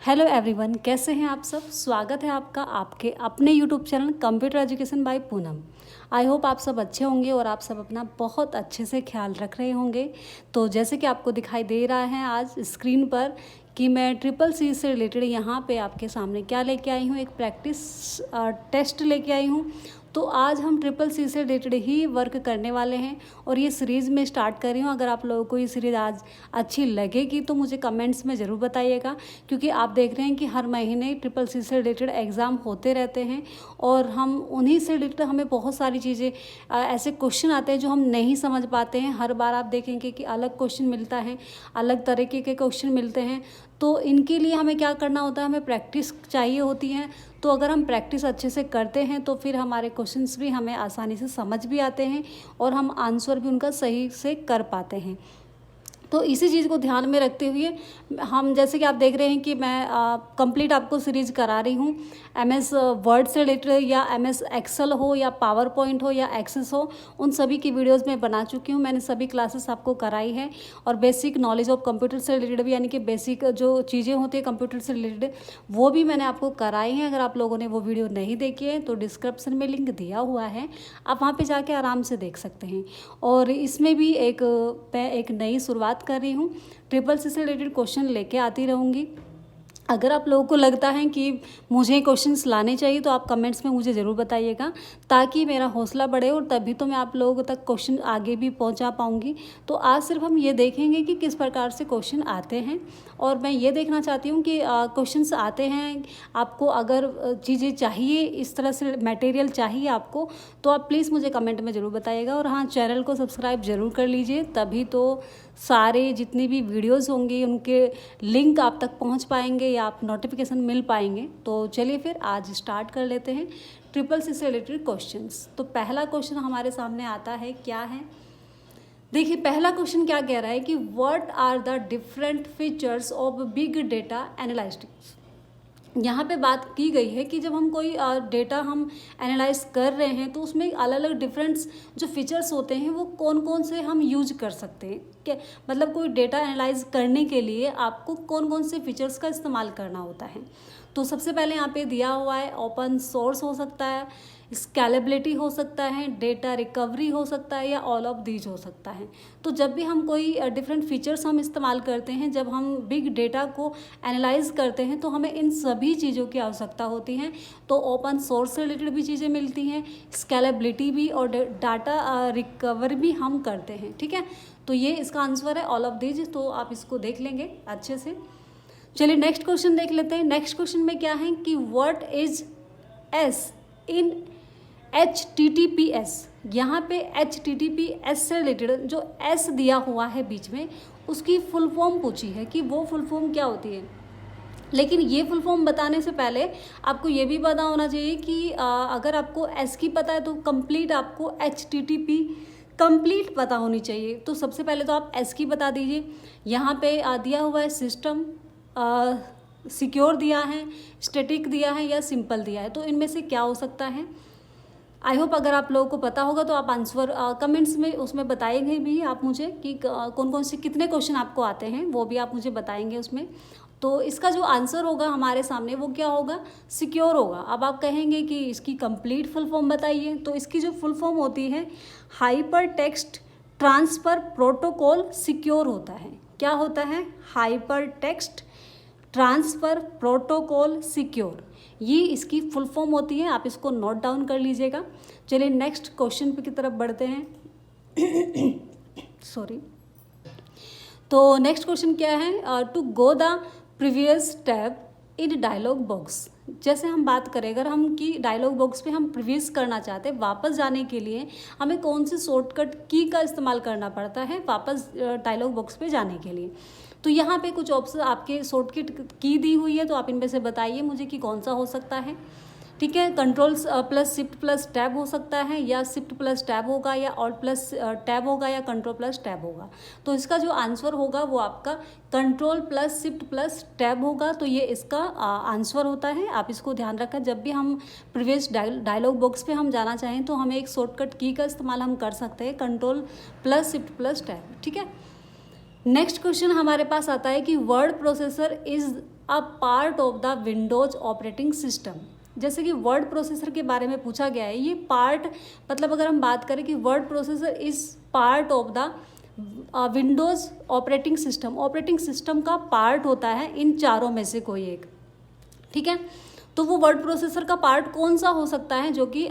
Hello everyone, कैसे हैं आप सब। स्वागत है आपका आपके अपने YouTube channel computer education by Poonam. I hope आप सब अच्छे होंगे और आप सब अपना बहुत अच्छे से ख्याल रख रहे होंगे। तो जैसे कि आपको दिखाई दे रहा है आज स्क्रीन पर कि मैं ट्रिपल सी से रिलेटेड यहाँ पे आपके सामने क्या लेके आई हूँ, एक प्रैक्टिस टेस्ट लेके आई हूँ। तो आज हम ट्रिपल सी से रिलेटेड ही वर्क करने वाले हैं और ये सीरीज़ में स्टार्ट कर रही हूँ। अगर आप लोगों को ये सीरीज़ आज अच्छी लगेगी तो मुझे कमेंट्स में ज़रूर बताइएगा, क्योंकि आप देख रहे हैं कि हर महीने ट्रिपल सी से रिलेटेड एग्ज़ाम होते रहते हैं और हम उन्हीं से रिलेटेड हमें बहुत सारी चीज़ें ऐसे क्वेश्चन आते हैं जो हम नहीं समझ पाते हैं। हर बार आप देखेंगे कि अलग क्वेश्चन मिलता है, अलग तरीके के क्वेश्चन मिलते हैं। तो इनके लिए हमें क्या करना होता है, हमें प्रैक्टिस चाहिए होती है। तो अगर हम प्रैक्टिस अच्छे से करते हैं तो फिर हमारे क्वेश्चंस भी हमें आसानी से समझ भी आते हैं और हम आंसर भी उनका सही से कर पाते हैं। तो इसी चीज़ को ध्यान में रखते हुए हम, जैसे कि आप देख रहे हैं कि मैं कंप्लीट आपको सीरीज़ करा रही हूँ। एमएस वर्ड से रिलेटेड या एमएस एक्सेल हो या पावर पॉइंट हो या एक्सेस हो, उन सभी की वीडियोस मैं बना चुकी हूँ। मैंने सभी क्लासेस आपको कराई है और बेसिक नॉलेज ऑफ कंप्यूटर से रिलेटेड भी, यानी कि बेसिक जो चीज़ें होती है कंप्यूटर से रिलेटेड, वो भी मैंने आपको कराई हैं। अगर आप लोगों ने वो वीडियो नहीं देखी है तो डिस्क्रिप्शन में लिंक दिया हुआ है, आप वहाँ पर जाके आराम से देख सकते हैं। और इसमें भी मैं एक नई शुरुआत कर रही हूँ, ट्रिपल सी से रिलेटेड क्वेश्चन लेके आती रहूँगी। अगर आप लोगों को लगता है कि मुझे क्वेश्चंस लाने चाहिए तो आप कमेंट्स में मुझे ज़रूर बताइएगा, ताकि मेरा हौसला बढ़े और तभी तो मैं आप लोगों तक क्वेश्चन आगे भी पहुंचा पाऊंगी। तो आज सिर्फ हम ये देखेंगे कि किस प्रकार से क्वेश्चन आते हैं और मैं ये देखना चाहती हूँ कि क्वेश्चंस आते हैं, आपको अगर चीज़ें चाहिए, इस तरह से मटेरियल चाहिए आपको, तो आप प्लीज़ मुझे कमेंट में ज़रूर बताइएगा। और हाँ, चैनल को सब्सक्राइब ज़रूर कर लीजिए, तभी तो सारे जितनी भी वीडियोज़ होंगे उनके लिंक आप तक पहुँच पाएंगे या आप नोटिफिकेशन मिल पाएंगे। तो चलिए फिर आज स्टार्ट कर लेते हैं ट्रिपल सी से रिलेटेड क्वेश्चंस। तो पहला क्वेश्चन हमारे सामने आता है, क्या है, देखिए पहला क्वेश्चन क्या कह रहा है कि what are the different features of big data analytics. यहाँ पे बात की गई है कि जब हम कोई डेटा हम एनालाइज कर रहे हैं तो उसमें अलग अलग डिफरेंट्स जो फीचर्स होते हैं वो कौन कौन से हम यूज कर सकते हैं। क्या मतलब कोई डेटा एनालाइज करने के लिए आपको कौन कौन से फीचर्स का इस्तेमाल करना होता है। तो सबसे पहले यहाँ पे दिया हुआ है ओपन सोर्स हो सकता है, स्केलेबिलिटी हो सकता है, डेटा रिकवरी हो सकता है या ऑल ऑफ दीज हो सकता है। तो जब भी हम कोई डिफरेंट फीचर्स हम इस्तेमाल करते हैं, जब हम बिग डेटा को एनालाइज करते हैं तो हमें इन सभी चीज़ों की आवश्यकता होती है। तो ओपन सोर्स से रिलेटेड भी चीज़ें मिलती हैं, स्केलेबिलिटी भी और डाटा रिकवर भी हम करते हैं। ठीक है, तो ये इसका आंसर है ऑल ऑफ दीज। तो आप इसको देख लेंगे अच्छे से। चलिए नेक्स्ट क्वेश्चन देख लेते हैं। नेक्स्ट क्वेश्चन में क्या है कि what is S in HTTPS। यहाँ पे HTTPS से रिलेटेड जो S दिया हुआ है बीच में, उसकी फुल फॉर्म पूछी है कि वो फुल फॉर्म क्या होती है। लेकिन ये फुल फॉर्म बताने से पहले आपको ये भी पता होना चाहिए कि अगर आपको S की पता है तो कंप्लीट आपको HTTP कंप्लीट पता होनी चाहिए। तो सबसे पहले तो आप S की बता दीजिए। यहाँ पे दिया हुआ है सिस्टम, सिक्योर दिया है, स्टैटिक दिया है या सिंपल दिया है। तो इनमें से क्या हो सकता है। आई होप अगर आप लोगों को पता होगा तो आप आंसर कमेंट्स में उसमें बताएंगे भी आप मुझे कि कौन कौन से कितने क्वेश्चन आपको आते हैं, वो भी आप मुझे बताएंगे उसमें। तो इसका जो आंसर होगा हमारे सामने वो क्या होगा, सिक्योर होगा। अब आप कहेंगे कि इसकी कंप्लीट फुल फॉर्म बताइए, तो इसकी जो फुल फॉर्म होती है hyper text transfer protocol secure होता है। क्या होता है, hyper text transfer protocol secure, ये इसकी फुल फॉर्म होती है। आप इसको नोट डाउन कर लीजिएगा। चलिए नेक्स्ट क्वेश्चन की तरफ बढ़ते हैं। सॉरी। तो नेक्स्ट क्वेश्चन क्या है, to go the previous tab in dialog box. जैसे हम बात करें, अगर हम कि डायलॉग बॉक्स पे हम प्रीवियस करना चाहते हैं, वापस जाने के लिए हमें कौन सी शॉर्टकट की का इस्तेमाल करना पड़ता है वापस डायलॉग बॉक्स पे जाने के लिए। तो यहाँ पे कुछ ऑप्शन आपके शॉर्टकट की दी हुई है, तो आप इनमें से बताइए मुझे कि कौन सा हो सकता है। ठीक है, control plus shift plus tab हो सकता है, या शिफ्ट प्लस टैब होगा, या ऑल्ट प्लस टैब होगा, या कंट्रोल प्लस टैब होगा। तो इसका जो आंसर होगा वो आपका control plus shift plus tab होगा। तो ये इसका आंसर होता है। आप इसको ध्यान रखें, जब भी हम प्रीवियस डायलॉग बॉक्स पे हम जाना चाहें तो हमें एक शॉर्टकट की का इस्तेमाल हम कर सकते हैं, control plus shift plus tab. ठीक है, नेक्स्ट क्वेश्चन हमारे पास आता है कि word processor is a part of the Windows operating system. जैसे कि वर्ड प्रोसेसर के बारे में पूछा गया है, ये पार्ट मतलब अगर हम बात करें कि word processor is part of the Windows operating system का पार्ट होता है इन चारों में से कोई एक, ठीक है। तो वो वर्ड प्रोसेसर का पार्ट कौन सा हो सकता है जो कि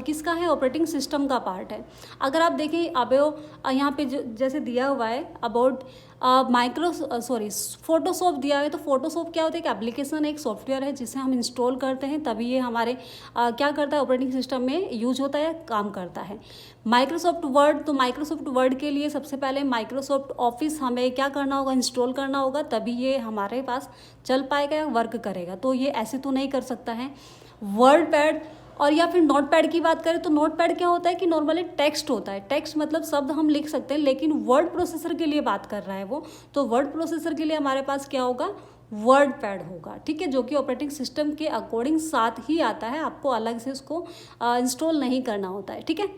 किसका है, ऑपरेटिंग सिस्टम का पार्ट है। अगर आप देखें अब यहाँ पे जो जैसे दिया हुआ है अबाउट फोटोशॉप दिया है, तो फोटोशॉप क्या होता है, एक एप्लीकेशन है, एक सॉफ्टवेयर है जिसे हम इंस्टॉल करते हैं तभी ये हमारे क्या करता है, ऑपरेटिंग सिस्टम में यूज होता है, काम करता है। माइक्रोसॉफ्ट वर्ड, तो माइक्रोसॉफ्ट वर्ड के लिए सबसे पहले माइक्रोसॉफ्ट ऑफिस हमें क्या करना होगा, इंस्टॉल करना होगा, तभी ये हमारे पास चल पाएगा, वर्क करेगा। तो ये ऐसे तो नहीं कर सकता है। वर्ड पैड और या फिर नोट पैड की बात करें तो नोट पैड क्या होता है कि नॉर्मली टेक्स्ट होता है, टेक्स्ट मतलब शब्द हम लिख सकते हैं, लेकिन वर्ड प्रोसेसर के लिए बात कर रहा है वो, तो वर्ड प्रोसेसर के लिए हमारे पास क्या होगा, वर्ड पैड होगा, ठीक है, जो कि ऑपरेटिंग सिस्टम के अकॉर्डिंग साथ ही आता है, आपको अलग से उसको इंस्टॉल नहीं करना होता है, ठीक है।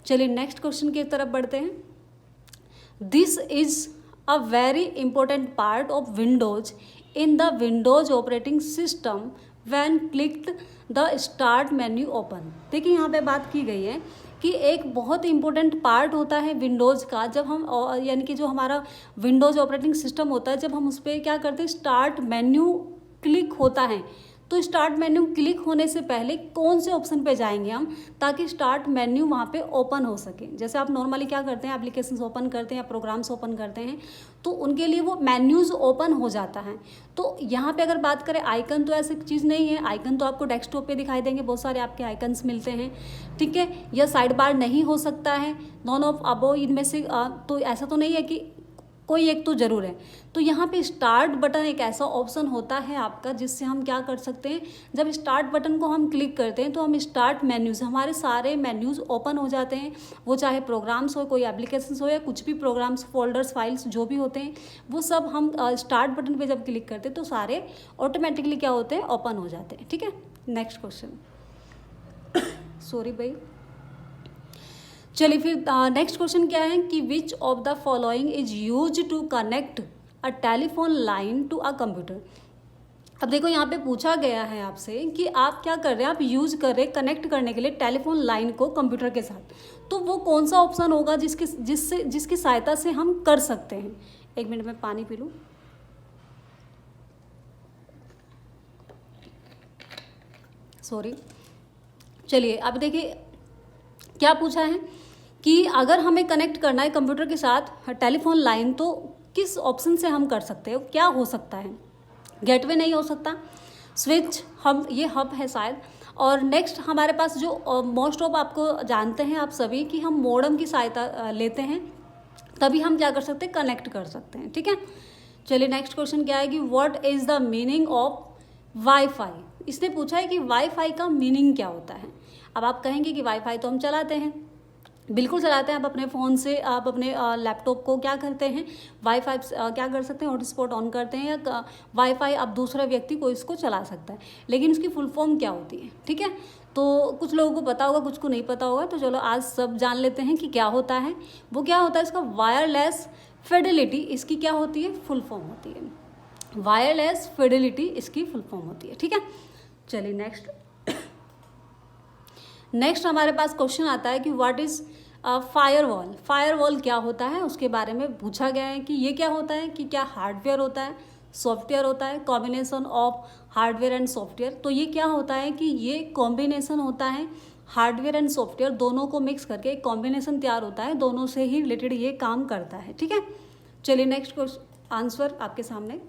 चलिए नेक्स्ट क्वेश्चन की तरफ बढ़ते हैं। This is a very important part of Windows in the Windows operating system when clicked the start menu open. देखिए यहाँ पे बात की गई है कि एक बहुत इंपॉर्टेंट पार्ट होता है विंडोज़ का, जब हम यानी कि जो हमारा विंडोज ऑपरेटिंग सिस्टम होता है, जब हम उस पर क्या करते हैं, स्टार्ट मेन्यू क्लिक होता है, तो स्टार्ट मेन्यू क्लिक होने से पहले कौन से ऑप्शन पे जाएंगे हम, ताकि स्टार्ट मेन्यू वहाँ पे ओपन हो सके। जैसे आप नॉर्मली क्या करते हैं, एप्लीकेशंस ओपन करते हैं या प्रोग्राम्स ओपन करते हैं, तो उनके लिए वो मेन्यूज़ ओपन हो जाता है। तो यहाँ पे अगर बात करें आइकन, तो ऐसी चीज़ नहीं है, आइकन तो आपको डेस्कटॉप पे दिखाई देंगे, बहुत सारे आपके आइकन्स मिलते हैं, ठीक है। या साइड बार नहीं हो सकता है, नॉन ऑफ अबो इनमें से तो ऐसा तो नहीं है कि कोई एक तो ज़रूर है। तो यहाँ पे स्टार्ट बटन एक ऐसा ऑप्शन होता है आपका जिससे हम क्या कर सकते हैं, जब स्टार्ट बटन को हम क्लिक करते हैं तो हम स्टार्ट मेन्यूज़, हमारे सारे मेन्यूज़ ओपन हो जाते हैं, वो चाहे प्रोग्राम्स हो, कोई एप्लीकेशंस हो या कुछ भी प्रोग्राम्स, फोल्डर्स, फाइल्स जो भी होते हैं, वो सब हम स्टार्ट बटन पे जब क्लिक करते हैं तो सारे ऑटोमेटिकली क्या होते हैं, ओपन हो जाते हैं, ठीक है। नेक्स्ट क्वेश्चन सॉरी भाई। चलिए फिर नेक्स्ट क्वेश्चन क्या है कि which of the following is use to connect a telephone line to a computer. अब देखो यहाँ पे पूछा गया है आपसे कि आप क्या कर रहे हैं, आप यूज कर रहे हैं कनेक्ट करने के लिए टेलीफोन लाइन को कंप्यूटर के साथ, तो वो कौन सा ऑप्शन होगा जिसकी सहायता से हम कर सकते हैं। एक मिनट में पानी पी लूँ। सॉरी। चलिए अब देखिए क्या पूछा है कि अगर हमें कनेक्ट करना है कंप्यूटर के साथ टेलीफोन लाइन, तो किस ऑप्शन से हम कर सकते हैं, क्या हो सकता है। गेटवे नहीं हो सकता, स्विच, हम ये हब है शायद, और नेक्स्ट हमारे पास जो मोस्ट ऑफ आपको जानते हैं आप सभी कि हम मॉडेम की सहायता लेते हैं, तभी हम क्या कर सकते हैं, कनेक्ट कर सकते हैं, ठीक है। चलिए नेक्स्ट क्वेश्चन क्या है कि what is the meaning of wifi. इसने पूछा है कि वाईफाई का मीनिंग क्या होता है। अब आप कहेंगे कि वाईफाई तो हम चलाते हैं, बिल्कुल चलाते हैं, आप अपने फ़ोन से, आप अपने लैपटॉप को क्या करते हैं, वाईफाई क्या कर सकते हैं, हॉटस्पॉट ऑन करते हैं, या वाईफाई अब दूसरा व्यक्ति को इसको चला सकता है, लेकिन उसकी फुल फॉर्म क्या होती है, ठीक है। तो कुछ लोगों को पता होगा, कुछ को नहीं पता होगा, तो चलो आज सब जान लेते हैं कि क्या होता है। वो क्या होता है, इसका वायरलेस फिडेलिटी, इसकी क्या होती है, फुल फॉर्म होती है। वायरलेस फिडेलिटी इसकी फुल फॉर्म होती है, ठीक है। चलिए नेक्स्ट हमारे पास क्वेश्चन आता है कि व्हाट इज़ फायरवॉल। फायरवॉल क्या होता है उसके बारे में पूछा गया है कि ये क्या होता है, कि क्या हार्डवेयर होता है, सॉफ्टवेयर होता है, combination of hardware and software. तो ये क्या होता है कि ये कॉम्बिनेशन होता है, हार्डवेयर एंड सॉफ्टवेयर दोनों को मिक्स करके एक कॉम्बिनेशन तैयार होता है, दोनों से ही रिलेटेड ये काम करता है, ठीक है। चलिए नेक्स्ट क्वेश्चन आंसर आपके सामने।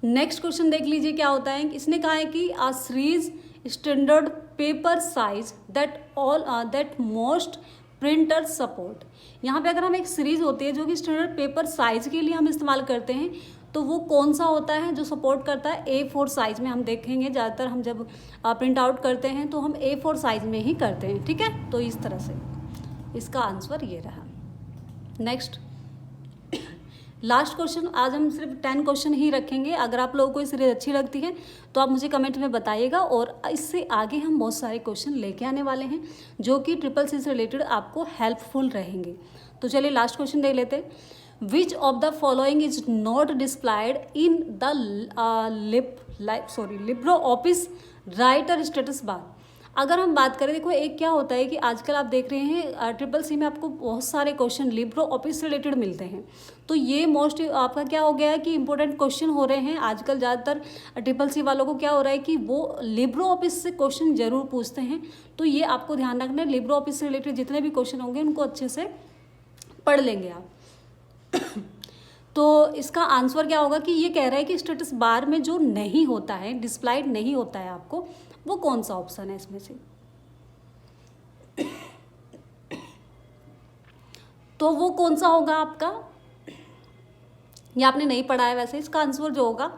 नेक्स्ट क्वेश्चन देख लीजिए क्या होता है। इसने कहा है कि A series standard paper size that most printer support. यहाँ पे अगर हम एक सीरीज होती है जो कि स्टैंडर्ड पेपर साइज के लिए हम इस्तेमाल करते हैं, तो वो कौन सा होता है जो सपोर्ट करता है, A4 साइज में। हम देखेंगे ज़्यादातर हम जब प्रिंट आउट करते हैं तो हम A4 साइज में ही करते हैं, ठीक है। तो इस तरह से इसका आंसर ये रहा। नेक्स्ट लास्ट क्वेश्चन, आज हम सिर्फ 10 क्वेश्चन ही रखेंगे। अगर आप लोगों को ये सीरीज अच्छी लगती है तो आप मुझे कमेंट में बताइएगा, और इससे आगे हम बहुत सारे क्वेश्चन लेके आने वाले हैं जो कि ट्रिपल सी से रिलेटेड आपको हेल्पफुल रहेंगे। तो चलिए लास्ट क्वेश्चन देख लेते हैं। Which of the following is not displayed in the LibreOffice Writer status bar. अगर हम बात करें, देखो एक क्या होता है कि आजकल आप देख रहे हैं ट्रिपल सी में आपको बहुत सारे क्वेश्चन लिब्रो ऑफिस से रिलेटेड मिलते हैं। तो ये मोस्ट आपका क्या हो गया है कि इंपॉर्टेंट क्वेश्चन हो रहे हैं आजकल। ज़्यादातर ट्रिपल सी वालों को क्या हो रहा है कि वो लिब्रो ऑफिस से क्वेश्चन जरूर पूछते हैं। तो ये आपको ध्यान रखना है, लिब्रो ऑफिस से रिलेटेड जितने भी क्वेश्चन होंगे उनको अच्छे से पढ़ लेंगे आप। तो इसका आंसर क्या होगा कि ये कह रहा है कि स्टेटस बार में जो नहीं होता है, डिस्प्लाइड नहीं होता है आपको, वो कौन सा ऑप्शन है इसमें से। तो वो कौन सा होगा आपका, ये आपने नहीं पढ़ा है वैसे। इसका आंसर जो होगा